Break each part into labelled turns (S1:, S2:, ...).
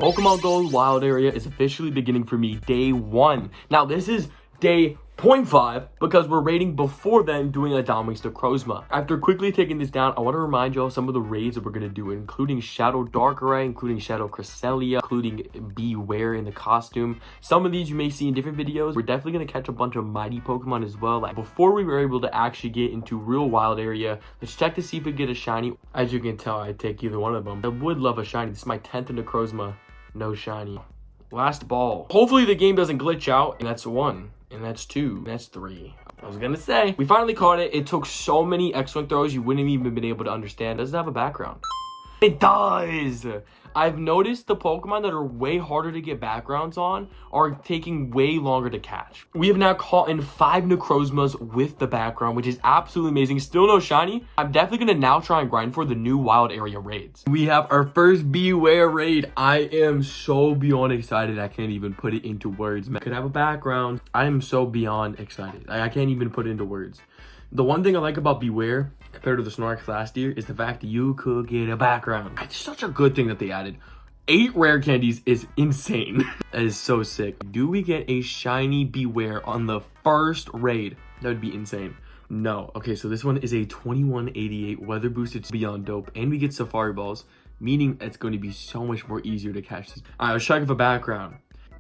S1: Pokemon Gold Wild Area is officially beginning for me day 1. Now, this is day 0.5 because we're raiding before then doing a Dominix to Crozma. After quickly taking this down, I want to remind y'all some of the raids that we're going to do, including Shadow Darkrai, including Shadow Cresselia, including Beware in the costume. Some of these you may see in different videos. We're definitely going to catch a bunch of mighty Pokemon as well. Like, before we were able to actually get into real wild area, let's check to see if we get a shiny. As you can tell, I take either one of them. I would love a shiny. This is my 10th into Crozma. No shiny. Last ball. Hopefully the game doesn't glitch out. And that's 1. And that's 2. And that's 3. I was gonna say. We finally caught it. It took so many excellent throws you wouldn't have even been able to understand. Does it have a background? It does! I've noticed the Pokemon that are way harder to get backgrounds on are taking way longer to catch. We have now caught in 5 Necrozmas with the background, which is absolutely amazing. Still no shiny. I'm definitely going to now try and grind for the new wild area raids. We have our first Beware raid. I am so beyond excited. I can't even put it into words. Man, could have a background. I am so beyond excited. I can't even put it into words. The one thing I like about Beware compared to the Snorlax last year is the fact that you could get a background. It's such a good thing that they added. 8 rare candies is insane. That is so sick. Do we get a shiny Beware on the first raid? That would be insane. No. Okay, so this one is a 2188 weather boosted beyond dope, and we get Safari Balls, meaning it's going to be so much more easier to catch this. All right, let's check for background.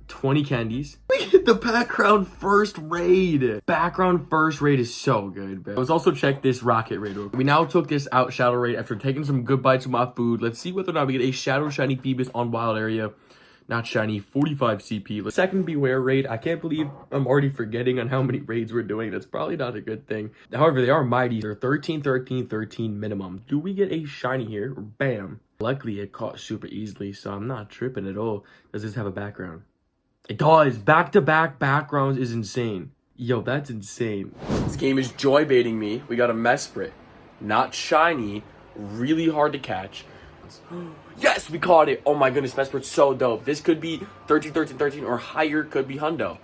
S1: 20 candies. We hit the background first raid. Background first raid is so good, bro. Let's also check this rocket raid. We now took this out shadow raid after taking some good bites of my food. Let's see whether or not we get a shadow shiny Phoebus on wild area. Not shiny, 45 CP. Second Beware raid. I can't believe I'm already forgetting on how many raids we're doing. That's probably not a good thing. However, they are mighty. They're 13, 13, 13 minimum. Do we get a shiny here? Bam. Luckily, it caught super easily, so I'm not tripping at all. Does this have a background? It does. Back-to-back backgrounds is insane. Yo, that's insane. This game is joy baiting me. We got a Mesprit. Not shiny. Really hard to catch. Yes, we caught it. Oh my goodness, Mesprit's so dope. This could be 13, 13, 13 or higher. Could be Hundo.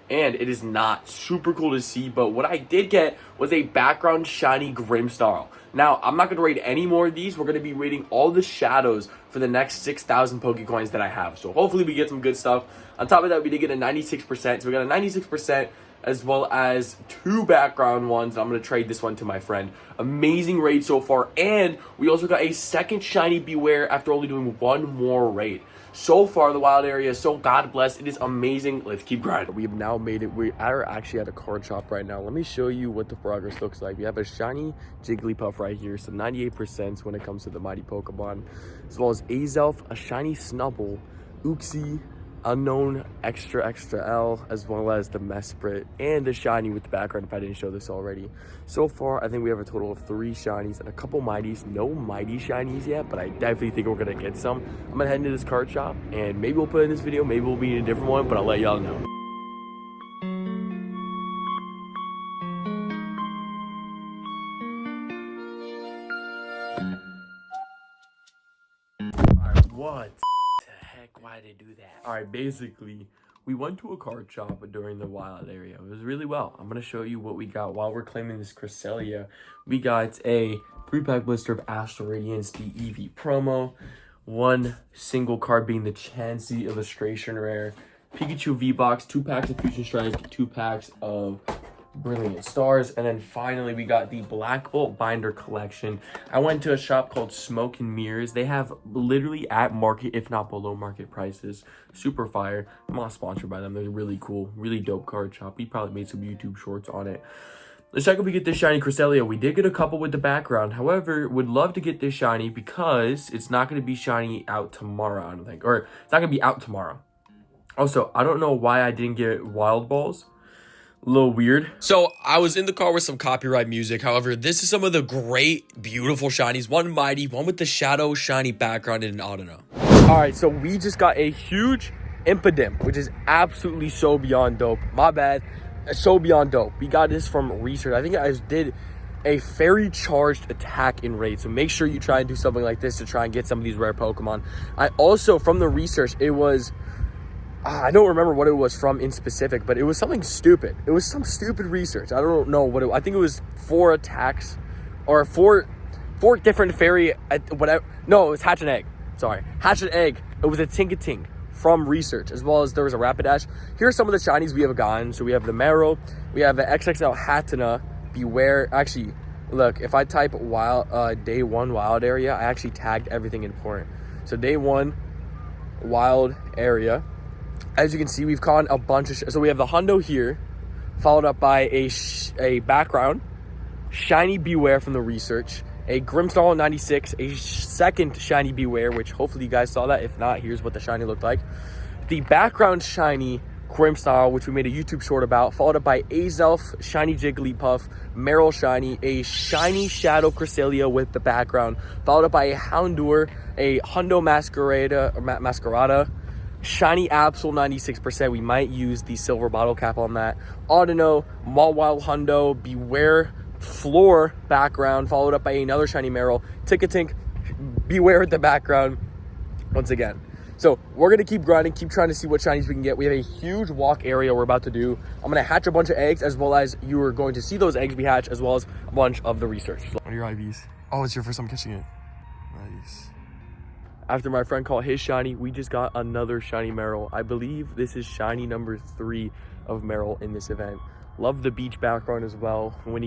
S1: And it is not super cool to see, but what I did get was a background shiny Grimmsnarl. Now, I'm not going to raid any more of these. We're going to be raiding all the shadows for the next 6,000 Pokecoins that I have. So hopefully we get some good stuff. On top of that, we did get a 96%. So we got a 96% as well as 2 background ones. I'm going to trade this one to my friend. Amazing raid so far. And we also got a second shiny Beware after only doing 1 more raid. So far, the wild area is so God bless. It is amazing. Let's keep grinding. We have now made it. We are actually at a card shop right now. Let me show you what the progress looks like. We have a shiny Jigglypuff right here. So 98% when it comes to the mighty Pokemon. As well as Azelf, a shiny Snubbull, Uxie, Unknown Extra L, as well as the Mesprit and the shiny with the background if I didn't show this already. So far, I think we have a total of 3 shinies and a couple mighties. No mighty shinies yet, but I definitely think we're gonna get some. I'm gonna head into this card shop and maybe we'll put it in this video, maybe we'll be in a different one, but I'll let y'all know. Alright, what? Why did they do that? All right, basically, we went to a card shop during the wild area. It was really well. I'm going to show you what we got while we're claiming this Cresselia. We got a 3-pack blister of Astral Radiance, the EV promo. 1 single card being the Chansey illustration rare. Pikachu V-Box, 2 packs of Fusion Strike, 2 packs of Brilliant Stars, and then finally we got the Black Bolt binder collection. I went to a shop called Smoke and Mirrors. They have literally at market, if not below market prices. Super fire. I'm not sponsored by them. They're really cool, really dope card shop. We probably made some YouTube shorts on it. Let's check if we get this shiny Cresselia. We did get a couple with the background. However, would love to get this shiny because it's not going to be shiny out tomorrow, I don't think. Or it's not going to be out tomorrow. Also, I don't know why I didn't get Wild Balls. A little weird. So I was in the car with some copyright music. However, this is some of the great, beautiful shinies. 1 mighty, 1 with the shadow shiny background and an Audino. All right, so we just got a huge Impidimp, which is absolutely so beyond dope. My bad. So beyond dope. We got this from research. I think I did a fairy charged attack in raid. So make sure you try and do something like this to try and get some of these rare Pokemon. I also, from the research, it was... I don't remember what it was from in specific, but it was something stupid. It was some stupid research. I don't know what it was. I think it was 4 attacks or 4 different fairy, whatever. No, it was Hatch and Egg. Sorry. Hatch and Egg It was a Tinkatink from research, as well as there was a Rapidash. Here are some of the shinies we have gotten. So we have the Marrow, we have the XXL Hatena, Beware. Actually, look, if I type wild day 1 wild area, I actually tagged everything important. So day 1 wild area. As you can see, we've caught a bunch of so we have the Hundo here, followed up by a background shiny Beware from the research, a Grimmsnarl 96, a second shiny Beware, which hopefully you guys saw that. If not, here's what the shiny looked like. The background shiny Grimmsnarl, which we made a YouTube short about, followed up by Azelf, shiny Jigglypuff, Meryl shiny, a shiny Shadow Cresselia with the background, followed up by a Houndour, a Hundo Masquerada, shiny Absol 96%. We might use the silver bottle cap on that. Audino, Mawile Hundo, Beware, Floor background, followed up by another shiny Meryl, Tinkatink, Beware at the background once again. So we're gonna keep grinding, keep trying to see what shinies we can get. We have a huge walk area we're about to do. I'm gonna hatch a bunch of eggs, as well as you are going to see those eggs we hatch, as well as a bunch of the research. What are your IVs? Oh, it's your first time catching it. Nice. After my friend caught his shiny, we just got another shiny Meryl. I believe this is shiny number 3 of Meryl in this event. Love the beach background as well. When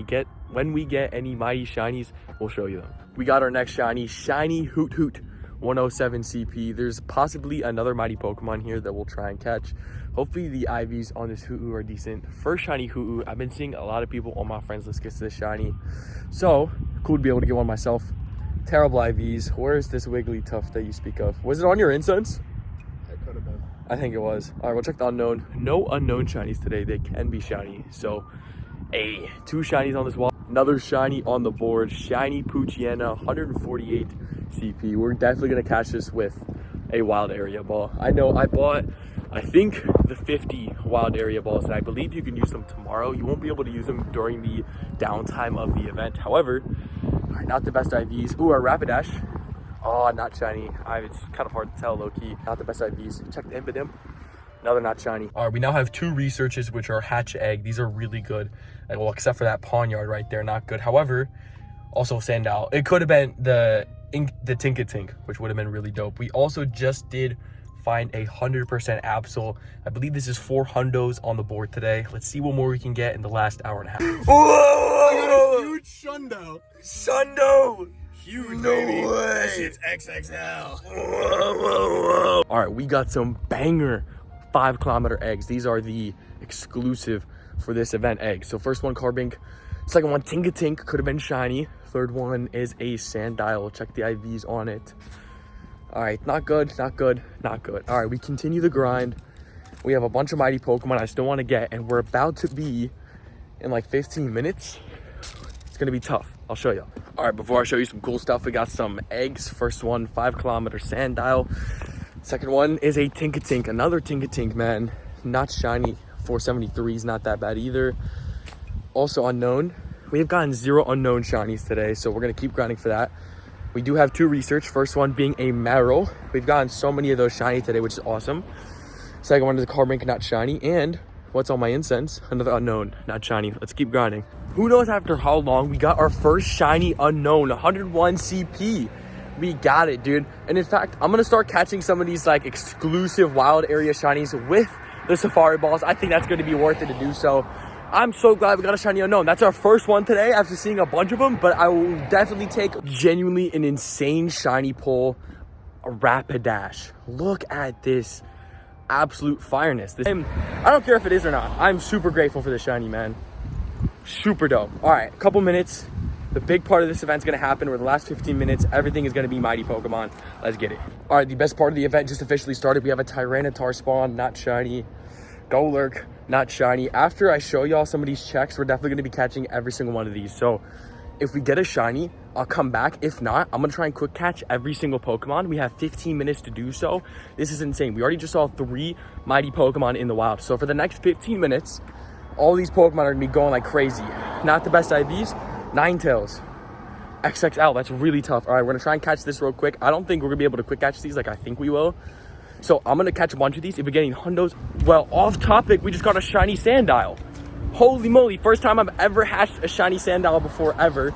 S1: we get any mighty shinies, we'll show you them. We got our next shiny Hoot Hoot 107 CP. There's possibly another mighty Pokemon here that we'll try and catch. Hopefully the IVs on this Hoot Hoot are decent. First shiny Hoot Hoot. I've been seeing a lot of people on my friends list get this shiny, so cool to be able to get one myself. Terrible IVs. Where's this Wigglytuff that you speak of? Was it on your incense?
S2: It could have been.
S1: I think it was. All right, we'll check the unknown. No unknown shinies today. They can be shiny. So, 2 shinies on this wall. Another shiny on the board. Shiny Poochyena, 148 CP. We're definitely going to catch this with a wild area ball. I know I bought, I think, the 50 wild area balls, and I believe you can use them tomorrow. You won't be able to use them during the downtime of the event. However, all right, not the best IVs. Ooh, our Rapidash. Oh, not shiny. It's kind of hard to tell, low-key. Not the best IVs. Check the Impidimp. Another not shiny. All right, we now have 2 researches, which are hatch egg. These are really good. Well, except for that Pawniard right there, not good. However, also Sandile. It could have been the Tinkatink, which would have been really dope. We also just did find 100% Absol. I believe this is 4 Hundos on the board today. Let's see what more we can get in the last hour and a half.
S2: Whoa! I got a huge Shundo.
S1: Shundo!
S2: Huge,
S1: no
S2: baby.
S1: way.
S2: That shit's XXL.
S1: Whoa. All right, we got some banger 5-kilometer eggs. These are the exclusive for this event eggs. So first one, Carbink. Second one, Tinkatink. Could have been shiny. Third one is a Sandile. Check the IVs on it. All right, not good, not good, not good. All right, we continue the grind. We have a bunch of mighty Pokemon I still want to get, and we're about to be in like 15 minutes. It's gonna be tough. I'll show you. All right, before I show you some cool stuff, we got some eggs. First one, 5-kilometer Sandile. Second one is a Tinkatink, another Tinkatink, man. Not shiny. 473 is not that bad either. Also unknown. We have gotten 0 unknown shinies today, so we're gonna keep grinding for that. We do have 2 research. First one being a Meryl. We've gotten so many of those shiny today, which is awesome. Second one is a Carbink, not shiny. And what's on my incense? Another unknown, not shiny. Let's keep grinding. Who knows after how long we got our first shiny unknown, 101 CP. We got it, dude. And in fact, I'm gonna start catching some of these like exclusive wild area shinies with the safari balls. I think that's gonna be worth it to do so. I'm so glad we got a shiny unknown. That's our first one today after seeing a bunch of them, but I will definitely take genuinely an insane shiny pull, a Rapidash. Look at this absolute fireness. I don't care if it is or not. I'm super grateful for the shiny, man. Super dope. All right, a couple minutes. The big part of this event's gonna happen where the last 15 minutes, everything is gonna be mighty Pokemon. Let's get it. All right, the best part of the event just officially started. We have a Tyranitar spawn, not shiny. Golurk, not shiny. After I show y'all some of these checks, we're definitely gonna be catching every single one of these. So if we get a shiny, I'll come back. If not, I'm gonna try and quick catch every single Pokemon. We have 15 minutes to do so. This is insane. We already just saw 3 mighty Pokemon in the wild. So for the next 15 minutes, all these Pokemon are gonna be going like crazy. Not the best IVs. Ninetales, XXL, that's really tough. All right, we're gonna try and catch this real quick. I don't think we're gonna be able to quick catch these like I think we will. So I'm gonna catch a bunch of these. If we're getting Hundos, well, off topic, we just got a shiny Sandile. Holy moly, first time I've ever hatched a shiny Sandile before, ever.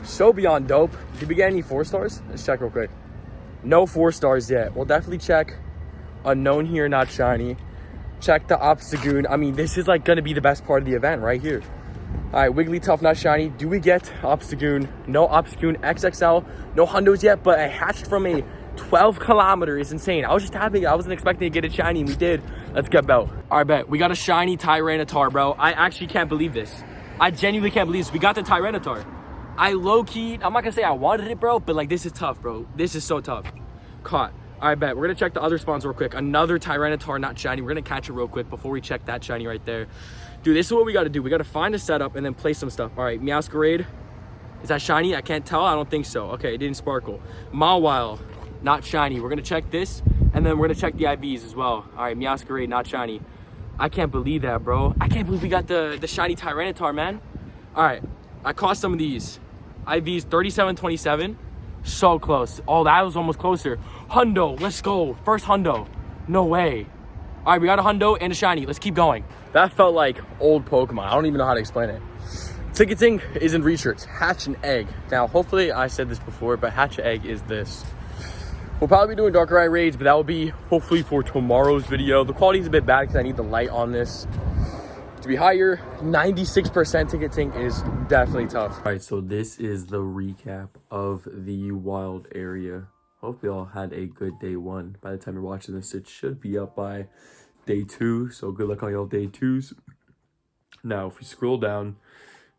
S1: So beyond dope. Did we get any 4 stars? Let's check real quick. No 4 stars yet. We'll definitely check unknown here, not shiny. Check the Obstagoon. I mean, this is like gonna be the best part of the event right here. All right, Wigglytuff, not shiny. Do we get Obstagoon? No Obstagoon XXL. No Hundos yet, but I hatched from a 12 kilometer is insane. I was just happy. I wasn't expecting to get a shiny, and we did. Let's get Bell. All right, bet. We got a shiny Tyranitar, bro. I actually can't believe this. I genuinely can't believe this. We got the Tyranitar. I low-key, I'm not gonna say I wanted it, bro, but like this is tough, bro. This is so tough. Caught. All right, bet. We're gonna check the other spawns real quick. Another Tyranitar, not shiny. We're gonna catch it real quick before we check that shiny right there. Dude, this is what we gotta do. We gotta find a setup and then place some stuff. All right, Meowscarade. Is that shiny? I can't tell. I don't think so. Okay, it didn't sparkle. Mawile, not shiny. We're gonna check this, and then we're gonna check the IVs as well. All right, Meowscarade, not shiny. I can't believe that, bro. I can't believe we got the shiny Tyranitar, man. All right, I caught some of these. IVs 3727. So close. Oh, that was almost closer. Hundo, let's go. First Hundo. No way. All right, we got a Hundo and a shiny. Let's keep going. That felt like old Pokemon. I don't even know how to explain it. Ticketing is in research. Hatch an egg. Now, hopefully, I said this before, but hatch an egg is this. We'll probably be doing Darkrai raids, but that will be hopefully for tomorrow's video. The quality is a bit bad because I need the light on this to be higher. 96% ticketing is definitely tough. All right, so this is the recap of the wild area. Hope you all had a good day 1. By the time you're watching this, it should be up by day 2. So good luck on y'all day 2s. Now, if we scroll down,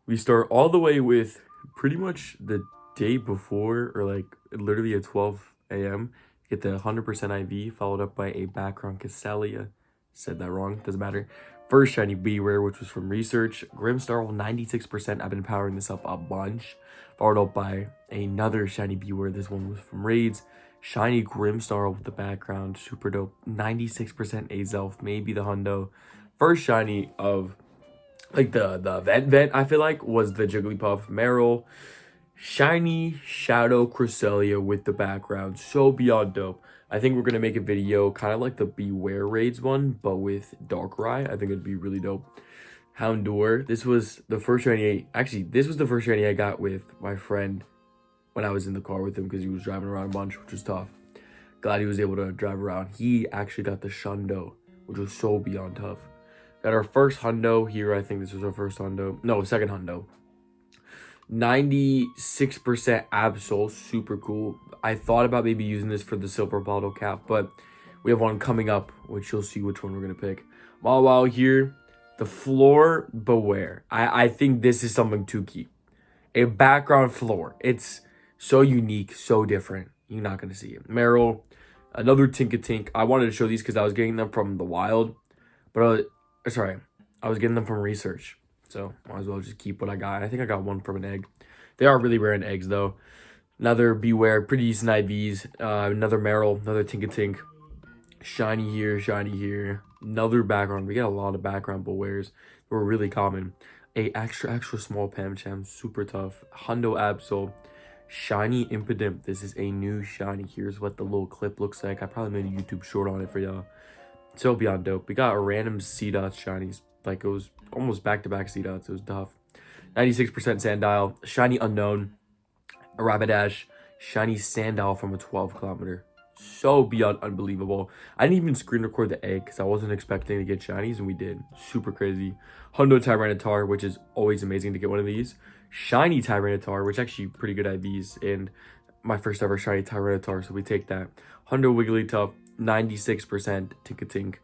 S1: we start all the way with pretty much the day before, or like literally at 12 a.m. Get the 100% IV, followed up by a background Castelia. Said that wrong, doesn't matter. First shiny Beware, which was from research. Grimmsnarl, 96%. I've been powering this up a bunch. Followed up by another shiny Beware. This one was from raids. Shiny Grimmsnarl with the background, super dope. 96% Azelf, maybe the Hundo. First shiny of like the vent, I feel like, was the Jigglypuff. Meryl. Shiny Shadow Cresselia with the background, so beyond dope. I think we're gonna make a video kind of like the Beware raids one, but with Darkrai. I think it'd be really dope. Houndour, this was the first shiny. Actually, this was the first shiny I got with my friend when I was in the car with him because he was driving around a bunch, which was tough. Glad he was able to drive around. He actually got the Shundo, which was so beyond tough. Got our first Hundo here. I think this was our first Hundo. No, second Hundo. 96% Absol, super cool. I thought about maybe using this for the silver bottle cap, but we have one coming up, which you'll see which one we're gonna pick. While here, the floor Beware. I think this is something to keep. A background floor. It's so unique, so different. You're not gonna see it. Meryl, another Tinkatink. I wanted to show these because I was getting them from the wild, but I was getting them from research. So might as well just keep what I got. I think I got one from an egg. They are really rare in eggs though. Another Beware, pretty decent IVs. Another Meryl, another Tinkatink. Shiny here. Another background. We got a lot of background Bewares. They were really common. A extra small Pamcham, super tough. Hundo Absol. Shiny Impidimp. This is a new shiny. Here's what the little clip looks like. I probably made a YouTube short on it for y'all. So beyond dope. We got a random C-Dots shinies. Like it was almost back-to-back C-Dots. It was tough. 96% Sandile. Shiny Unknown. A Rapidash. Shiny Sandile from a 12 kilometer. So beyond unbelievable. I didn't even screen record the egg because I wasn't expecting to get shinies, and we did. Super crazy. Hundo Tyranitar, which is always amazing to get one of these. Shiny Tyranitar, which actually pretty good IVs, and my first ever shiny Tyranitar, so we take that. Hundo Wigglytuff, 96% Tinkatink,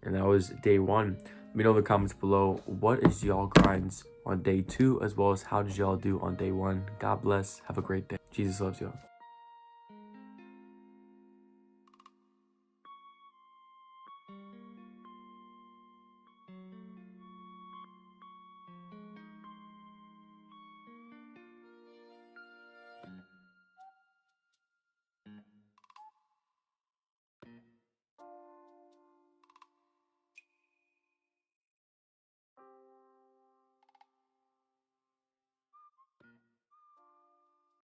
S1: and that was day 1. Let me know in the comments below, what is y'all grinds on day 2, as well as how did y'all do on day 1. God bless. Have a great day. Jesus loves y'all.